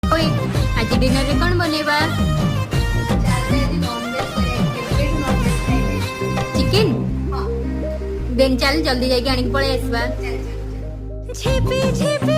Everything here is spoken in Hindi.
ओए आज डिनर रे कौन बनेबा? चिकन देन चल जल्दी जाके आनिक पळे आसबा। झिपी झिपी